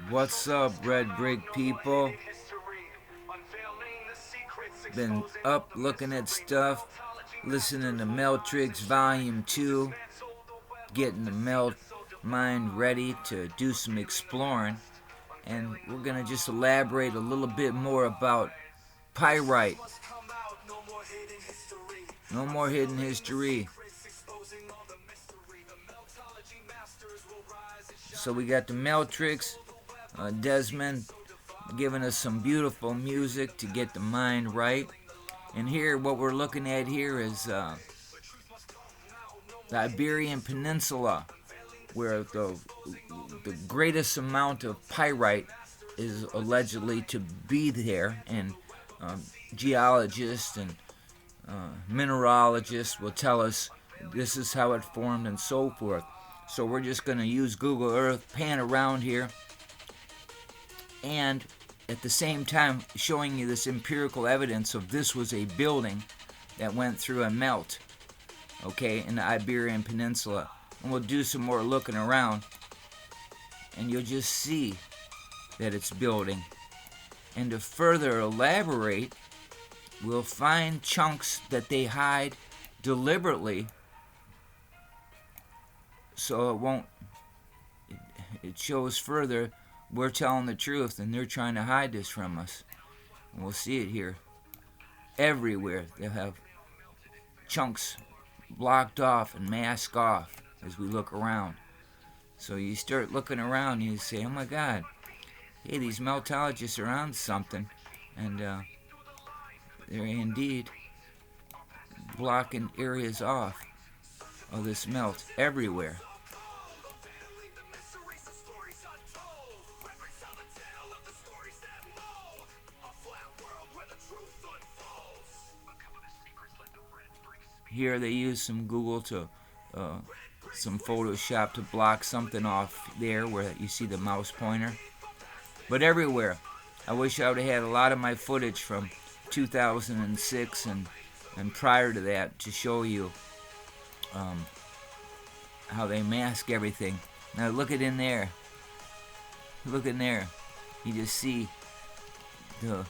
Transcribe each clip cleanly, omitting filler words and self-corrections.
What's up, Red Brick people? Been up looking at stuff, listening to Meltrix Volume 2, getting the Melt mind ready to do some exploring. And we're going to just elaborate a little bit more about pyrite. No more hidden history. So we got the Meltrix, Desmond giving us some beautiful music to get the mind right. And here, what we're looking at here is the Iberian Peninsula, where the greatest amount of pyrite is allegedly to be there, and geologists and mineralogists will tell us this is how it formed and so forth. So we're just going to use Google Earth, pan around here, and at the same time showing you this empirical evidence of this was a building that went through a melt, okay, in the Iberian Peninsula. And we'll do some more looking around, and you'll just see that it's building. And to further elaborate, we'll find chunks that they hide deliberately so it shows further we're telling the truth and they're trying to hide this from us. And we'll see it here. Everywhere they'll have chunks blocked off and masked off as we look around. So you start looking around and you say, oh my God, hey, these meltologists are on something. And they're indeed blocking areas off of this melt everywhere. Here they use some Google to, some Photoshop to block something off there where you see the mouse pointer. But everywhere. I wish I would have had a lot of my footage from 2006 and prior to that to show you how they mask everything. Now look at in there. Look in there. You just see the...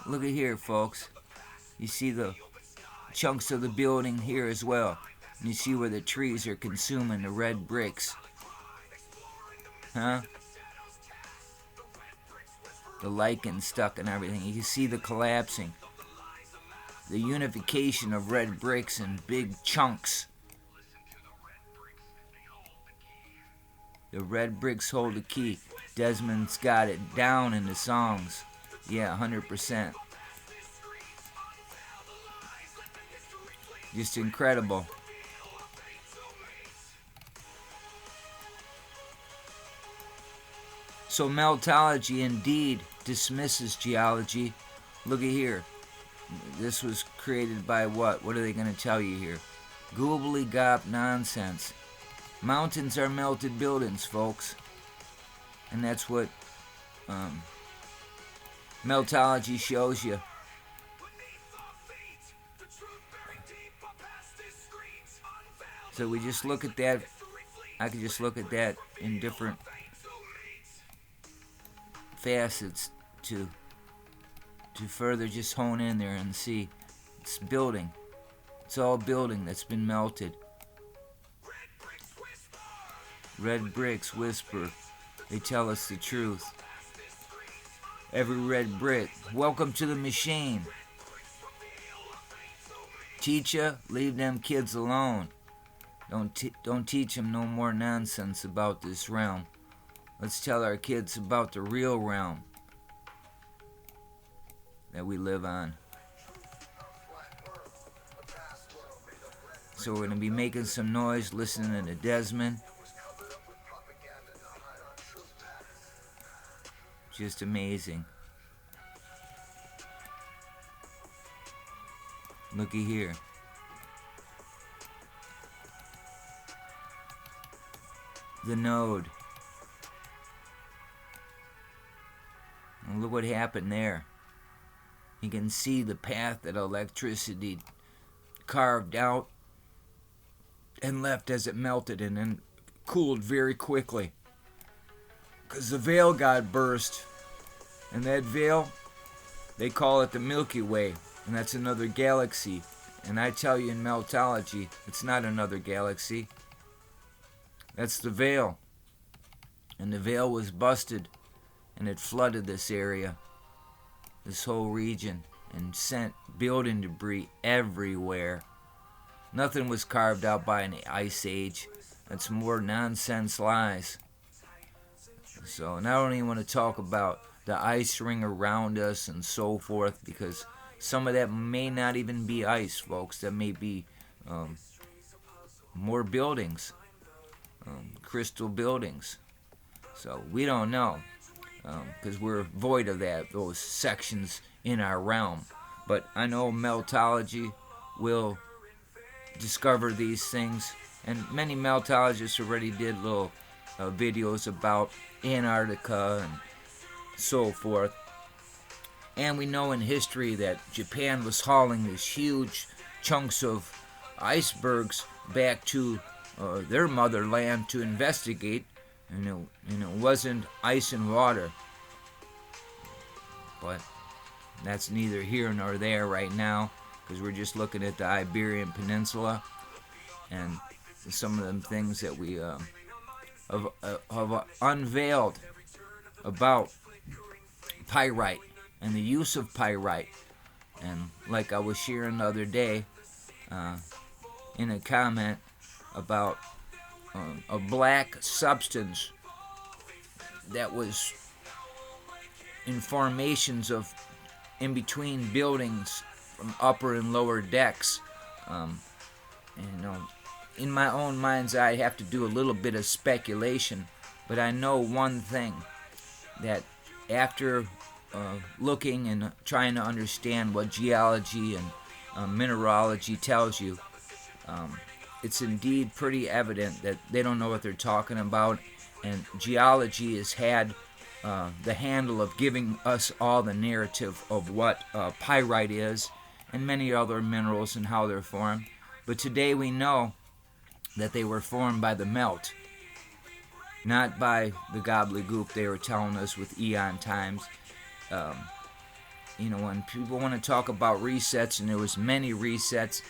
Look at here, folks. You see the chunks of the building here as well. And you see where the trees are consuming the red bricks. Huh? The lichen stuck and everything. You can see the collapsing. The unification of red bricks in big chunks. The red bricks hold the key. Desmond's got it down in the songs. Yeah, 100%. Just incredible. So meltology indeed dismisses geology. Look at here. This was created by what? What are they going to tell you here? Goobly gop nonsense. Mountains are melted buildings, folks. And that's what meltology shows you. So we just look at that. I could just look at that in different facets to further just hone in there and see. It's building. It's all building that's been melted. Red bricks whisper. They tell us the truth. Every red brick. Welcome to the machine. Teacher, leave them kids alone. Don't teach them no more nonsense about this realm. Let's tell our kids about the real realm that we live on. So we're going to be making some noise, listening to Desmond. Just amazing. Looky here. The node. And look what happened there. You can see the path that electricity carved out and left as it melted, and then cooled very quickly. Because the veil got burst. And that veil, they call it the Milky Way. And that's another galaxy. And I tell you in meltology, it's not another galaxy. That's the veil. And the veil was busted. And it flooded this area. This whole region. And sent building debris everywhere. Nothing was carved out by an ice age. That's more nonsense lies. So, and I don't even want to talk about the ice ring around us and so forth, because some of that may not even be ice, folks. That may be more buildings, crystal buildings. So we don't know, because we're void of those sections in our realm. But I know meltology will discover these things, and many meltologists already did little videos about Antarctica and so forth. And we know in history that Japan was hauling these huge chunks of icebergs back to their motherland to investigate, and it wasn't ice and water. But that's neither here nor there right now, because we're just looking at the Iberian Peninsula and some of them things that we have unveiled about pyrite and the use of pyrite. And like I was sharing the other day in a comment about a black substance that was in formations of in between buildings from upper and lower decks. In my own mind's eye, I have to do a little bit of speculation, but I know one thing, that after looking and trying to understand what geology and mineralogy tells you, it's indeed pretty evident that they don't know what they're talking about, and geology has had the handle of giving us all the narrative of what pyrite is and many other minerals and how they're formed. But today we know that they were formed by the melt, not by the gobbledygook they were telling us with eon times. When people want to talk about resets, and there was many resets,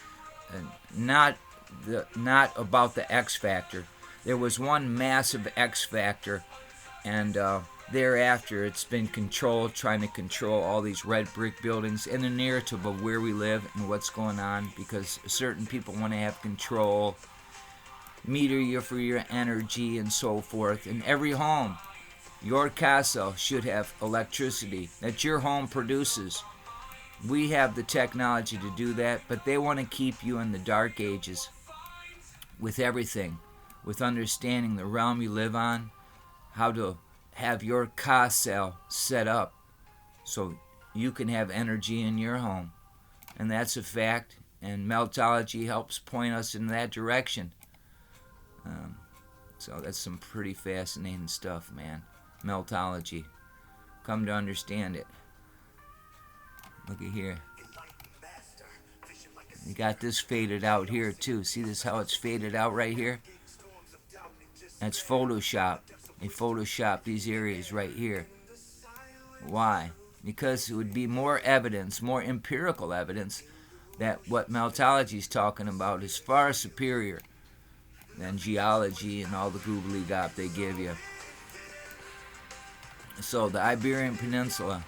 not about the X factor. There was one massive X factor, and thereafter it's been trying to control all these red brick buildings and the narrative of where we live and what's going on, because certain people want to have control, meter you for your energy and so forth. In every home, your casa should have electricity that your home produces. We have the technology to do that, but they want to keep you in the dark ages with everything, with understanding the realm you live on, how to have your casa set up so you can have energy in your home. And that's a fact, and meltology helps point us in that direction. So that's some pretty fascinating stuff, man. Meltology. Come to understand it. Look at here. You got this faded out here too. See this, how it's faded out right here? That's Photoshop. They Photoshop these areas right here. Why? Because it would be more evidence, more empirical evidence, that what meltology is talking about is far superior than geology and all the gobbledygook they give you. So the Iberian Peninsula,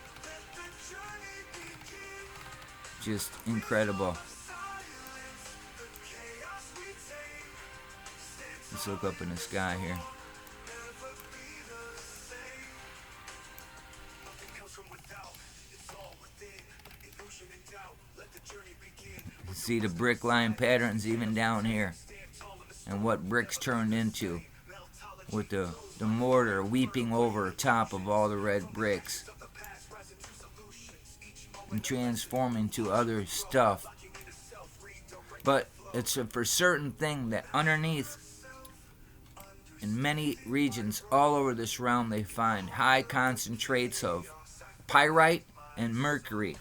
just incredible. Let's look up in the sky here. See the brick line patterns even down here, and what bricks turned into, with the mortar weeping over top of all the red bricks and transforming to other stuff. But it's a for certain thing that underneath, in many regions all over this realm, they find high concentrates of pyrite and mercury.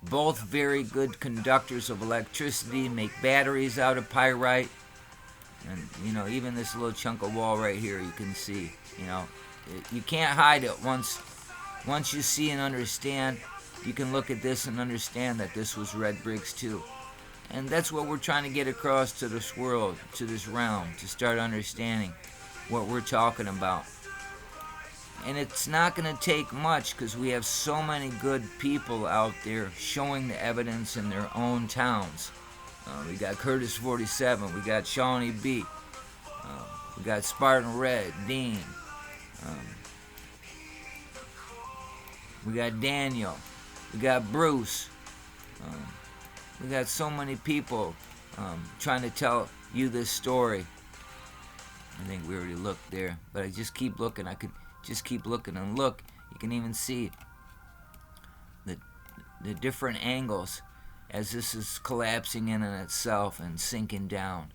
Both very good conductors of electricity, make batteries out of pyrite. And, you know, even this little chunk of wall right here, you can see, you know, you can't hide it. Once you see and understand, you can look at this and understand that this was red bricks too. And that's what we're trying to get across to this world, to this realm, to start understanding what we're talking about. And it's not going to take much because we have so many good people out there showing the evidence in their own towns. We got Curtis 47, we got Shawnee B, we got Spartan Red, Dean, we got Daniel, we got Bruce. We got so many people trying to tell you this story. I think we already looked there, but I just keep looking. I could just keep looking and look. You can even see the different angles as this is collapsing in on itself and sinking down.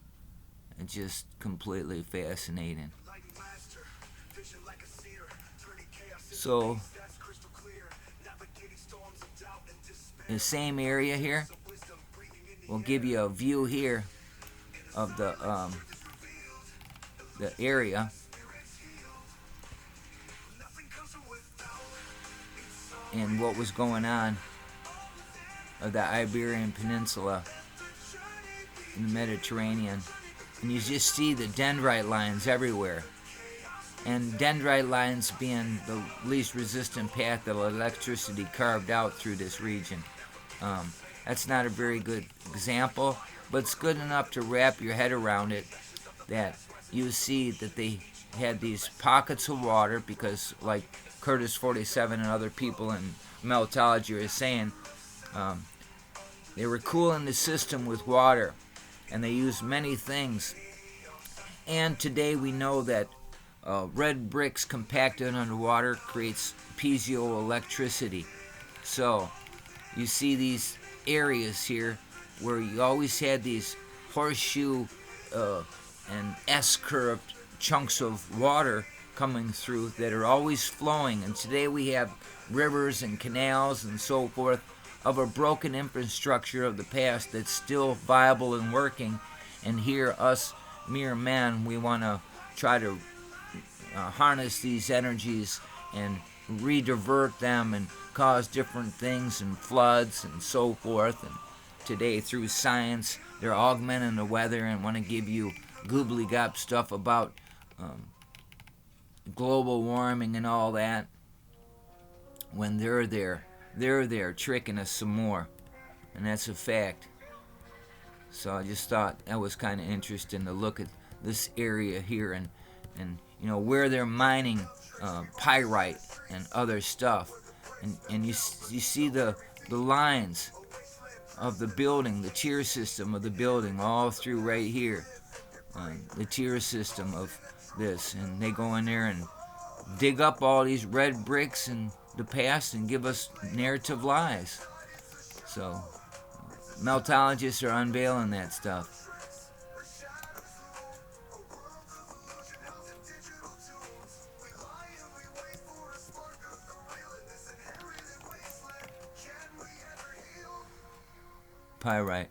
It's just completely fascinating. So, the same area here, we'll give you a view here of the area. And what was going on of the Iberian Peninsula in the Mediterranean. And you just see the dendrite lines everywhere. And dendrite lines being the least resistant path of electricity carved out through this region. That's not a very good example, but it's good enough to wrap your head around it, that you see that they had these pockets of water because, like Curtis 47 and other people in meltology are saying, they were cooling the system with water, and they used many things. And today we know that red bricks compacted underwater creates piezoelectricity. So you see these areas here where you always had these horseshoe and S-curved chunks of water coming through that are always flowing. And today we have rivers and canals and so forth of a broken infrastructure of the past that's still viable and working. And here, us mere men, we want to try to harness these energies and redivert them and cause different things and floods and so forth. And today, through science, they're augmenting the weather and want to give you goobly-gop stuff about global warming and all that, when they're there tricking us some more. And that's a fact. So I just thought that was kind of interesting to look at this area here and you know where they're mining pyrite and other stuff, and you see the lines of the building, the tier system of the building all through right here, the tier system of this, and they go in there and dig up all these red bricks in the past and give us narrative lies. So meltologists are unveiling that stuff. Pyrite.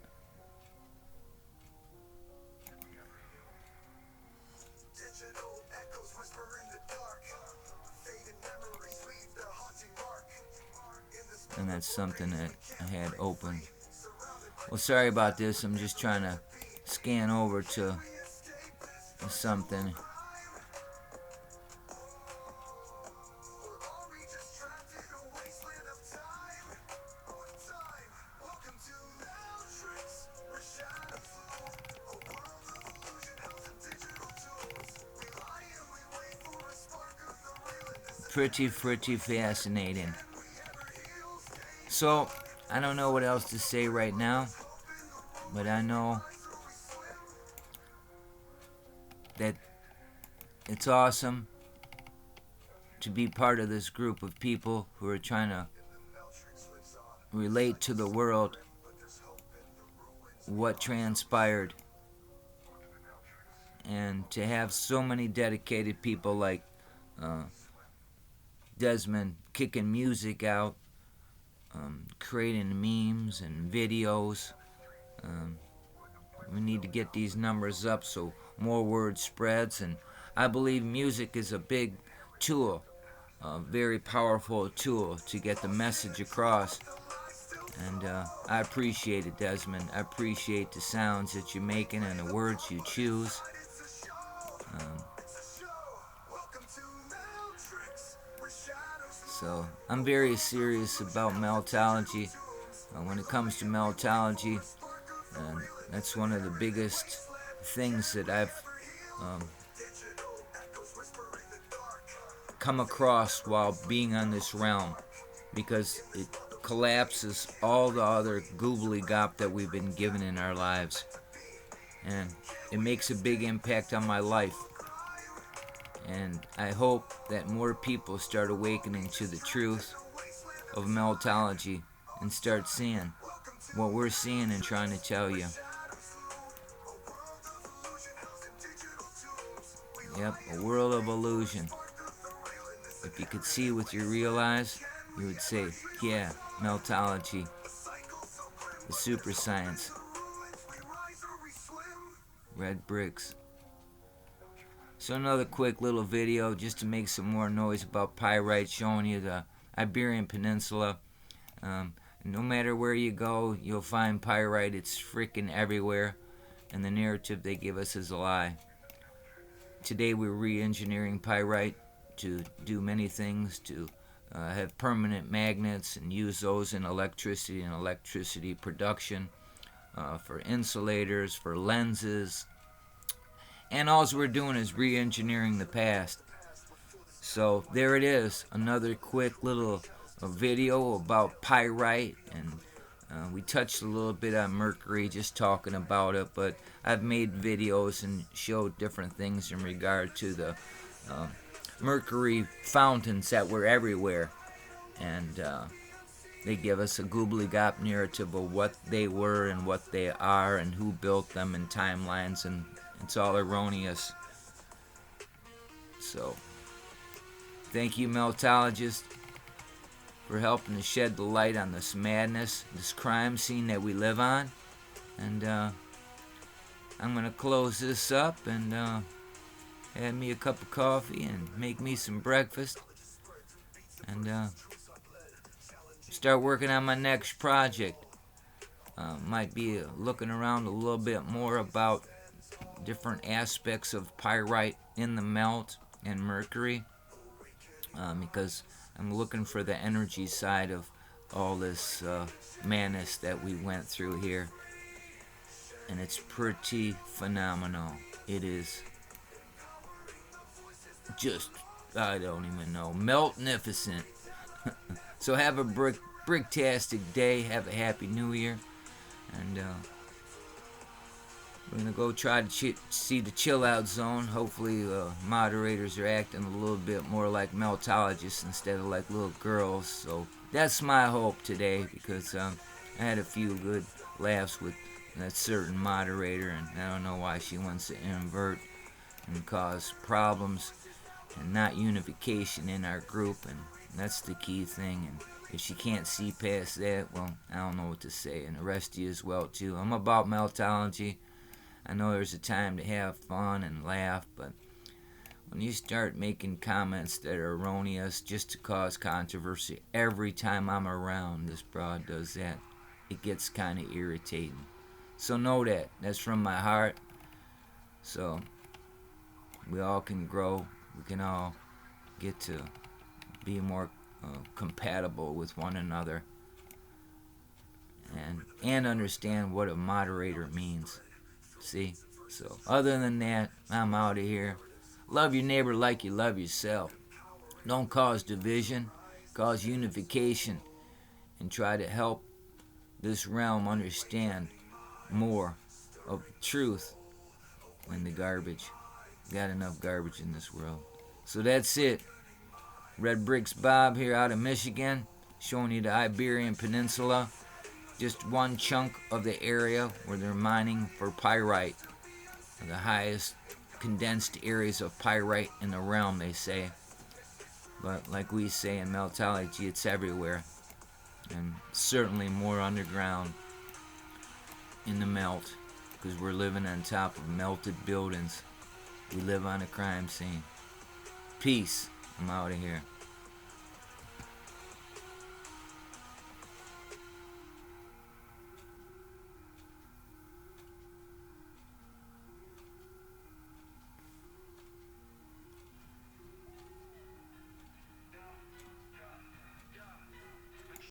And that's something that I had open. Well, sorry about this. I'm just trying to scan over to something. Pretty fascinating. So, I don't know what else to say right now, but I know that it's awesome to be part of this group of people who are trying to relate to the world what transpired, and to have so many dedicated people like Desmond kicking music out, creating memes and videos, We need to get these numbers up so more word spreads. And I believe music is a big tool, a very powerful tool to get the message across. And I appreciate it, Desmond. I appreciate the sounds that you're making and the words you choose. So I'm very serious about meltology. When it comes to meltology, that's one of the biggest things that I've come across while being on this realm, because it collapses all the other goobly gop that we've been given in our lives, and it makes a big impact on my life. And I hope that more people start awakening to the truth of meltology and start seeing what we're seeing and trying to tell you. Yep, a world of illusion. If you could see with your real eyes, you would say, yeah, meltology, the super science, red bricks. So another quick little video just to make some more noise about pyrite, showing you the Iberian Peninsula. No matter where you go, you'll find pyrite. It's freaking everywhere, and the narrative they give us is a lie. Today we're re-engineering pyrite to do many things, to have permanent magnets and use those in electricity and electricity production, for insulators, for lenses. And all we're doing is re-engineering the past. So there it is, another quick little video about pyrite, and we touched a little bit on mercury, just talking about it, but I've made videos and showed different things in regard to the mercury fountains that were everywhere, and they give us a gobbly-gop narrative of what they were and what they are and who built them and timelines, and it's all erroneous. So thank you, meltologists, for helping to shed the light on this madness, this crime scene that we live on. And I'm going to close this up and have me a cup of coffee and make me some breakfast, and start working on my next project. Might be looking around a little bit more about different aspects of pyrite in the melt and mercury, because I'm looking for the energy side of all this madness that we went through here, and it's pretty phenomenal. It is just, I don't even know, meltnificent. So have a bricktastic day, have a happy new year, and we're going to go try to see the chill out zone. Hopefully moderators are acting a little bit more like meltologists instead of like little girls. So that's my hope today, because I had a few good laughs with that certain moderator, and I don't know why she wants to invert and cause problems and not unification in our group, and that's the key thing. And if she can't see past that, well, I don't know what to say, and the rest of you as well too. I'm about meltology. I know there's a time to have fun and laugh, but when you start making comments that are erroneous just to cause controversy every time I'm around, this broad does that, it gets kind of irritating. So know that. That's from my heart. So we all can grow. We can all get to be more compatible with one another, and understand what a moderator means. See? So other than that, I'm out of here. Love your neighbor like you love yourself. Don't cause division, cause unification, and try to help this realm understand more of truth than the garbage. Got enough garbage in this world. So that's it. Red Bricks Bob here out of Michigan, showing you the Iberian Peninsula. Just one chunk of the area where they're mining for pyrite. The highest condensed areas of pyrite in the realm, they say. But like we say in meltology, it's everywhere. And certainly more underground in the melt. because we're living on top of melted buildings. We live on a crime scene. Peace. I'm out of here.